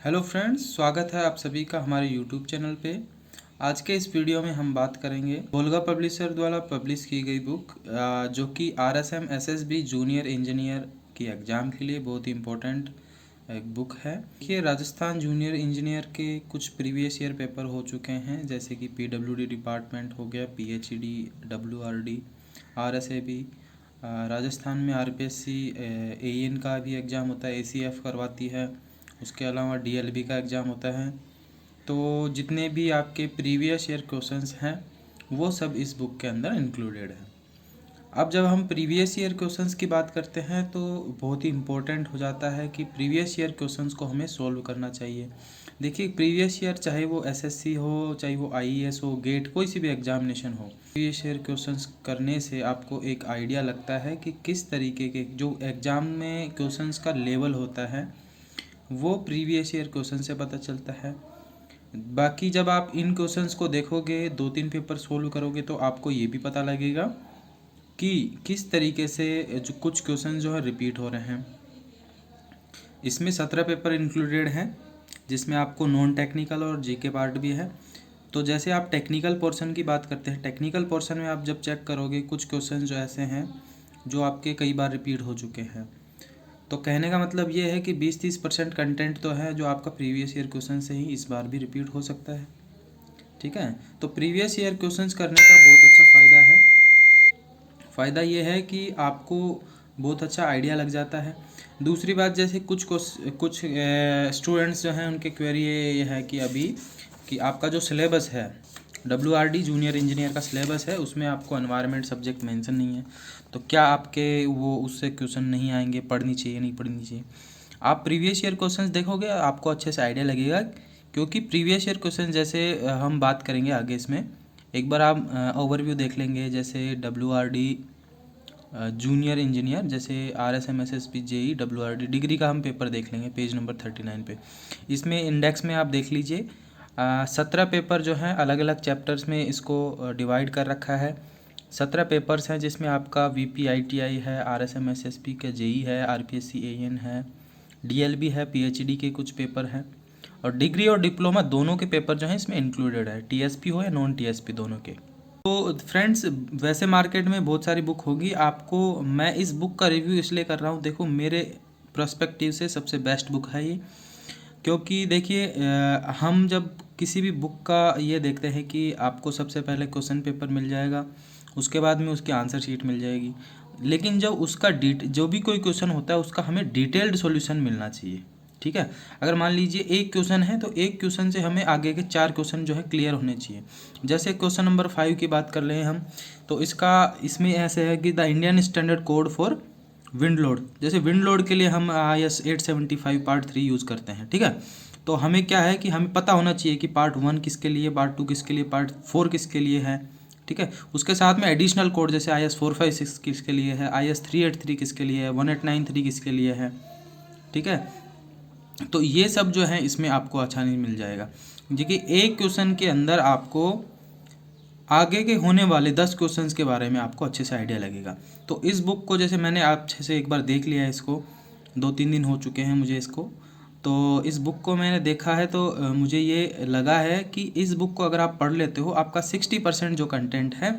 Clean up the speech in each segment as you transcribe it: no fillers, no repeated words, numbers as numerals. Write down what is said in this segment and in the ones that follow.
Hello friends, स्वागत है आप सभी का हमारे यूट्यूब चैनल पे। आज के इस वीडियो में हम बात करेंगे वोल्गा पब्लिशर द्वारा पब्लिश की गई बुक जो कि RSM SSB जूनियर इंजीनियर की एग्ज़ाम के लिए बहुत ही इम्पोर्टेंट एक बुक है। देखिए, राजस्थान जूनियर इंजीनियर के कुछ प्रीवियस ईयर पेपर हो चुके हैं, जैसे कि PWD डिपार्टमेंट हो गया, PHD, WRD, RSAB। राजस्थान में RPSC AN का भी एग्ज़ाम होता है, ACF करवाती है। उसके अलावा DLB का एग्ज़ाम होता है। तो जितने भी आपके प्रीवियस ईयर क्वेश्चंस हैं वो सब इस बुक के अंदर इंक्लूडेड है। अब जब हम प्रीवियस ईयर क्वेश्चंस की बात करते हैं तो बहुत ही इम्पोर्टेंट हो जाता है कि प्रीवियस ईयर क्वेश्चंस को हमें सॉल्व करना चाहिए। देखिए, प्रीवियस ईयर चाहे वो SSC हो, चाहे वो IAS हो, गेट, कोई सी भी एग्जामिनेशन हो, प्रीवियस ईयर क्वेश्चंस करने से आपको एक आइडिया लगता है कि किस तरीके के जो एग्ज़ाम में क्वेश्चंस का लेवल होता है वो प्रीवियस ईयर क्वेश्चन से पता चलता है। बाकी जब आप इन क्वेश्चंस को देखोगे, 2-3 पेपर सोल्व करोगे, तो आपको ये भी पता लगेगा कि किस तरीके से जो कुछ क्वेश्चन जो है रिपीट हो रहे हैं। इसमें 17 पेपर इंक्लूडेड हैं, जिसमें आपको नॉन टेक्निकल और GK पार्ट भी है। तो जैसे आप टेक्निकल पोर्शन की बात करते हैं, टेक्निकल पोर्शन में आप जब चेक करोगे, कुछ क्वेश्चन जो ऐसे हैं जो आपके कई बार रिपीट हो चुके हैं। तो कहने का मतलब ये है कि 20-30% कंटेंट तो है जो आपका प्रीवियस ईयर क्वेश्चन से ही इस बार भी रिपीट हो सकता है। ठीक है, तो प्रीवियस ईयर क्वेश्चंस करने का बहुत अच्छा फ़ायदा है। फ़ायदा ये है कि आपको बहुत अच्छा आइडिया लग जाता है। दूसरी बात, जैसे कुछ स्टूडेंट्स जो हैं उनके क्वेरी ये है कि अभी कि आपका जो सिलेबस है, WRD जूनियर इंजीनियर का सिलेबस है, उसमें आपको एनवायरनमेंट सब्जेक्ट मेंशन नहीं है। तो क्या आपके वो उससे क्वेश्चन नहीं आएंगे, पढ़नी चाहिए नहीं पढ़नी चाहिए? आप प्रीवियस ईयर क्वेश्चंस देखोगे, आपको अच्छे से आइडिया लगेगा, क्योंकि प्रीवियस ईयर क्वेश्चन जैसे हम बात करेंगे आगे इसमें। एक बार आप ओवरव्यू देख लेंगे, जैसे WRD जूनियर इंजीनियर, जैसे RSM SSB JE WRD degree का हम पेपर देख लेंगे पेज नंबर 39 पे। इसमें इंडेक्स में आप देख लीजिए, 17 पेपर जो हैं अलग अलग चैप्टर्स में इसको डिवाइड कर रखा है। 17 पेपर्स हैं, जिसमें आपका VP ITI है, RSM SSB का JE है, RPSC AN है, DLB है, PhD के कुछ पेपर हैं, और डिग्री और डिप्लोमा दोनों के पेपर जो हैं इसमें इंक्लूडेड है, TSP हो या नॉन TSP दोनों के। तो फ्रेंड्स, वैसे मार्केट में बहुत सारी बुक होगी, आपको मैं इस बुक का रिव्यू इसलिए कर रहा हूँ, देखो मेरे पर्सपेक्टिव से सबसे बेस्ट बुक है ये। क्योंकि देखिए, हम जब किसी भी बुक का ये देखते हैं कि आपको सबसे पहले क्वेश्चन पेपर मिल जाएगा, उसके बाद में उसकी आंसर शीट मिल जाएगी, लेकिन जब उसका जो भी कोई क्वेश्चन होता है उसका हमें डिटेल्ड सॉल्यूशन मिलना चाहिए। ठीक है, अगर मान लीजिए एक क्वेश्चन है तो एक क्वेश्चन से हमें आगे के 4 क्वेश्चन जो है क्लियर होने चाहिए। जैसे क्वेश्चन नंबर 5 की बात कर रहे हैं हम, तो इसमें ऐसे है कि the Indian standard code for wind load, जैसे विंड लोड के लिए हम IS 875 पार्ट 3 यूज़ करते हैं। ठीक है, तो हमें क्या है कि हमें पता होना चाहिए कि पार्ट 1 किसके लिए, पार्ट 2 किसके लिए, पार्ट 4 किसके लिए है। ठीक है, उसके साथ में एडिशनल कोड जैसे IS 456 किसके लिए है, IS 383 किसके लिए है, 1893 किसके लिए है। ठीक है, तो ये सब जो है इसमें आपको आसानी मिल जाएगा, क्योंकि एक क्वेश्चन के अंदर आपको आगे के होने वाले 10 क्वेश्चंस के बारे में आपको अच्छे से आइडिया लगेगा। तो इस बुक को जैसे मैंने अच्छे से एक बार देख लिया है, इसको 2-3 दिन हो चुके हैं मुझे इसको, तो इस बुक को मैंने देखा है, तो मुझे ये लगा है कि इस बुक को अगर आप पढ़ लेते हो, आपका 60% जो कंटेंट है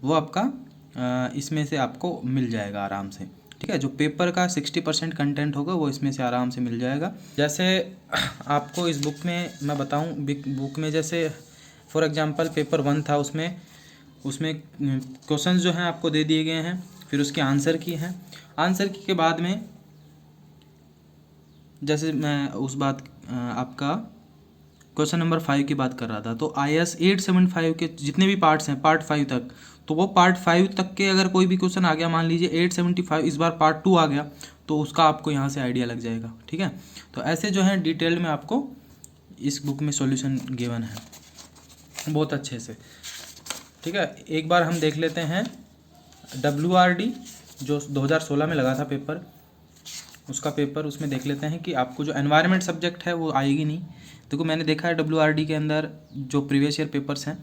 वो आपका इसमें से आपको मिल जाएगा आराम से। ठीक है, जो पेपर का 60% कंटेंट होगा वो इसमें से आराम से मिल जाएगा। जैसे आपको इस बुक में मैं बताऊं, बुक में जैसे फॉर एग्जांपल पेपर 1 था, उसमें क्वेश्चन जो हैं आपको दे दिए गए हैं, फिर उसके आंसर की हैं। आंसर की के बाद में जैसे मैं उस बात आपका क्वेश्चन नंबर 5 की बात कर रहा था, तो IS 875 के जितने भी पार्ट्स हैं पार्ट 5 तक, तो वो पार्ट 5 तक के अगर कोई भी क्वेश्चन आ गया, मान लीजिए 875 इस बार पार्ट 2 आ गया, तो उसका आपको यहाँ से आइडिया लग जाएगा। ठीक है, तो ऐसे जो है डिटेल में आपको इस बुक में सॉल्यूशन गिवन है बहुत अच्छे से। ठीक है, एक बार हम देख लेते हैं WRD जो 2016 में लगा था पेपर, उसका पेपर उसमें देख लेते हैं कि आपको जो एनवायरनमेंट सब्जेक्ट है वो आएगी नहीं। देखो, मैंने देखा है WRD के अंदर जो प्रीवियस ईयर पेपर्स हैं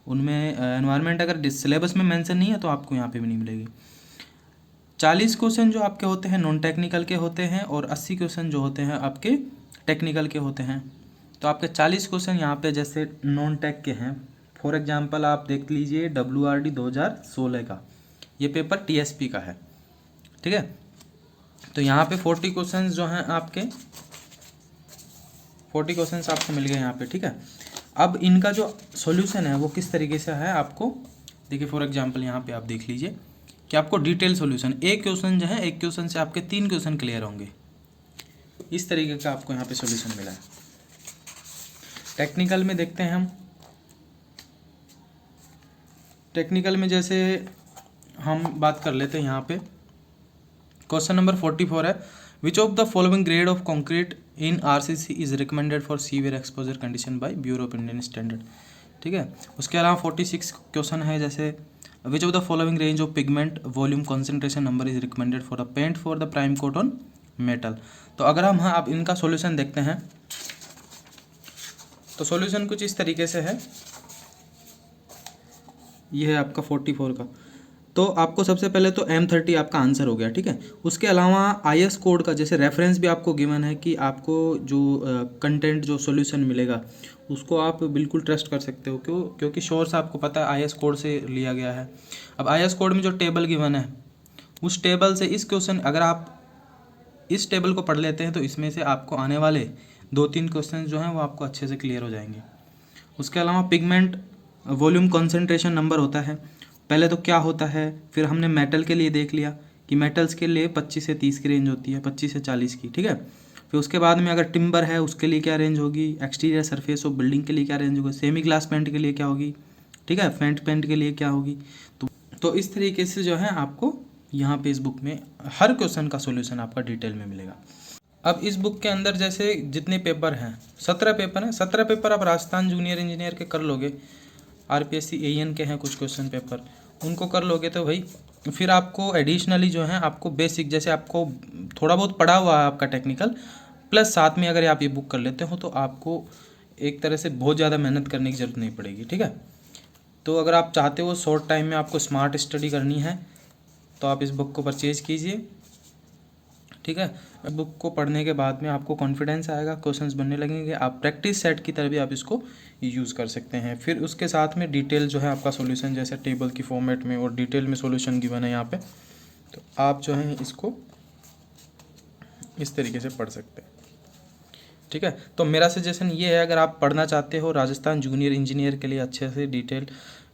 उनमें एनवायरनमेंट अगर सिलेबस में मेंशन नहीं है तो आपको यहाँ पे भी नहीं मिलेगी। 40 क्वेश्चन जो आपके होते हैं नॉन टेक्निकल के होते हैं, और 80 क्वेश्चन जो होते हैं आपके टेक्निकल के होते हैं। तो आपके 40 क्वेश्चन यहाँ पे जैसे नॉन टेक के हैं। फॉर एग्जांपल आप देख लीजिए WRD 2016 का ये पेपर TSP का है, ठीक है। तो यहाँ पे 40 क्वेश्चन जो हैं आपके 40 क्वेश्चन आपको मिल गए यहाँ पे, ठीक है। अब इनका जो सॉल्यूशन है वो किस तरीके से है आपको देखिए। फॉर एग्जांपल यहाँ पे आप देख लीजिए कि आपको डिटेल सॉल्यूशन, एक क्वेश्चन जो है एक क्वेश्चन से आपके 3 क्वेश्चन क्लियर होंगे, इस तरीके का आपको यहाँ पे सॉल्यूशन मिला है। टेक्निकल में देखते हैं हम। टेक्निकल में जैसे हम बात कर लेते हैं यहाँ पे, क्वेश्चन नंबर 44 है, which of the following grade of concrete in RCC is recommended for severe exposure condition by Bureau of Indian Standard, ठीक है। उसके अलावा 46 क्वेश्चन है जैसे which of the following range of pigment volume concentration number is recommended for the paint for the prime coat on metal. तो अगर हम आप इनका सॉल्यूशन देखते हैं तो सॉल्यूशन कुछ इस तरीके से है, ये है आपका 44 का। तो आपको सबसे पहले तो M30 आपका आंसर हो गया, ठीक है। उसके अलावा IS कोड का जैसे रेफरेंस भी आपको गिवन है कि आपको जो कंटेंट जो सॉल्यूशन मिलेगा उसको आप बिल्कुल ट्रस्ट कर सकते हो, क्योंकि सोर्स आपको पता है IS कोड से लिया गया है। अब IS कोड में जो टेबल गिवन है उस टेबल से इस क्वेश्चन, अगर आप इस टेबल को पढ़ लेते हैं तो इसमें से आपको आने वाले 2-3 क्वेश्चन जो हैं वो आपको अच्छे से क्लियर हो जाएंगे। उसके अलावा पिगमेंट वॉल्यूम कॉन्सेंट्रेशन नंबर होता है, पहले तो क्या होता है, फिर हमने मेटल के लिए देख लिया कि मेटल्स के लिए 25 से 30 की रेंज होती है, 25 से 40 की, ठीक है। फिर उसके बाद में अगर टिम्बर है उसके लिए क्या रेंज होगी, एक्सटीरियर सरफेस ऑफ बिल्डिंग के लिए क्या रेंज होगी, सेमी ग्लास पेंट के लिए क्या होगी, ठीक है, फेंट पेंट के लिए क्या होगी। तो इस तरीके से जो है आपको यहाँ पे इस बुक में हर क्वेश्चन का सोल्यूशन आपका डिटेल में मिलेगा। अब इस बुक के अंदर जैसे जितने पेपर हैं 17 पेपर हैं, 17 पेपर आप राजस्थान जूनियर इंजीनियर के कर लोगे, RPSC AN के हैं कुछ क्वेश्चन पेपर, उनको कर लोगे तो भाई फिर आपको एडिशनली जो है आपको बेसिक, जैसे आपको थोड़ा बहुत पढ़ा हुआ है आपका टेक्निकल, प्लस साथ में अगर आप ये बुक कर लेते हो तो आपको एक तरह से बहुत ज़्यादा मेहनत करने की ज़रूरत नहीं पड़ेगी, ठीक है। तो अगर आप चाहते हो शॉर्ट टाइम में आपको स्मार्ट स्टडी करनी है तो आप इस बुक को परचेज़ कीजिए, ठीक है। बुक को पढ़ने के बाद में आपको कॉन्फिडेंस आएगा, क्वेश्चंस बनने लगेंगे, आप प्रैक्टिस सेट की तरह भी आप इसको यूज़ कर सकते हैं। फिर उसके साथ में डिटेल जो है आपका सॉल्यूशन जैसे टेबल की फॉर्मेट में और डिटेल में सॉल्यूशन गिवन है यहाँ पे, तो आप जो है इसको इस तरीके से पढ़ सकते हैं, ठीक है। तो मेरा सजेशन ये है, अगर आप पढ़ना चाहते हो राजस्थान जूनियर इंजीनियर के लिए अच्छे से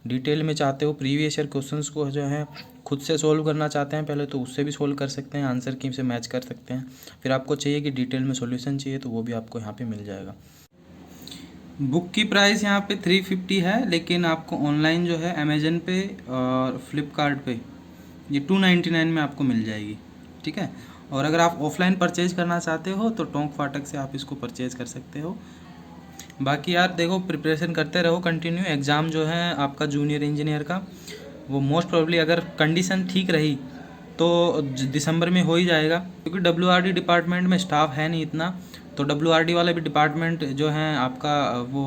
डिटेल में चाहते हो, प्रीवियस ईयर क्वेश्चंस को जो है खुद से सोल्व करना चाहते हैं पहले, तो उससे भी सोल्व कर सकते हैं, आंसर की से मैच कर सकते हैं। फिर आपको चाहिए कि डिटेल में सॉल्यूशन चाहिए तो वो भी आपको यहाँ पे मिल जाएगा। बुक की प्राइस यहाँ पे 350 है, लेकिन आपको ऑनलाइन जो है अमेजन पे और फ्लिपकार्ट पे ये 299 में आपको मिल जाएगी, ठीक है। और अगर आप ऑफलाइन परचेज़ करना चाहते हो तो टोंक फाटक से आप इसको परचेज़ कर सकते हो। बाकी यार देखो, प्रिपरेशन करते रहो कंटिन्यू। एग्ज़ाम जो है आपका जूनियर इंजीनियर का वो मोस्ट प्रोबेबली अगर कंडीशन ठीक रही तो दिसंबर में हो ही जाएगा, क्योंकि WRD डिपार्टमेंट में स्टाफ है नहीं इतना, तो WRD वाला भी डिपार्टमेंट जो है आपका वो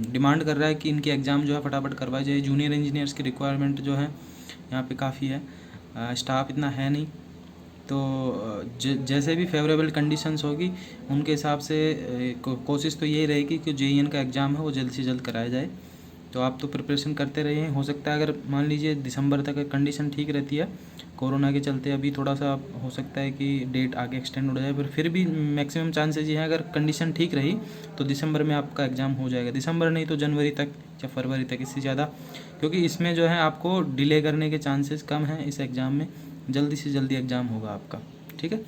डिमांड कर रहा है कि इनकी एग्ज़ाम जो है फटाफट करवाई जाए। जूनियर इंजीनियर्स की रिक्वायरमेंट जो है यहाँ पे काफ़ी है, स्टाफ इतना है नहीं, तो जैसे भी फेवरेबल कंडीशंस होगी उनके हिसाब से कोशिश तो यही रहेगी कि JEN का एग्ज़ाम है वो जल्द से जल्द कराया जाए। तो आप तो प्रिपरेशन करते रहिए, हो सकता है अगर मान लीजिए दिसंबर तक कंडीशन ठीक रहती है, कोरोना के चलते अभी थोड़ा सा हो सकता है कि डेट आगे एक्सटेंड हो जाए, पर फिर भी मैक्सिमम चांसेज ये हैं अगर कंडीशन ठीक रही तो दिसंबर में आपका एग्ज़ाम हो जाएगा। दिसंबर नहीं तो जनवरी तक या फरवरी तक, इससे ज़्यादा, क्योंकि इसमें जो है आपको डिले करने के चांसेस कम हैं इस एग्ज़ाम में, जल्दी से जल्दी एग्ज़ाम होगा आपका, ठीक है।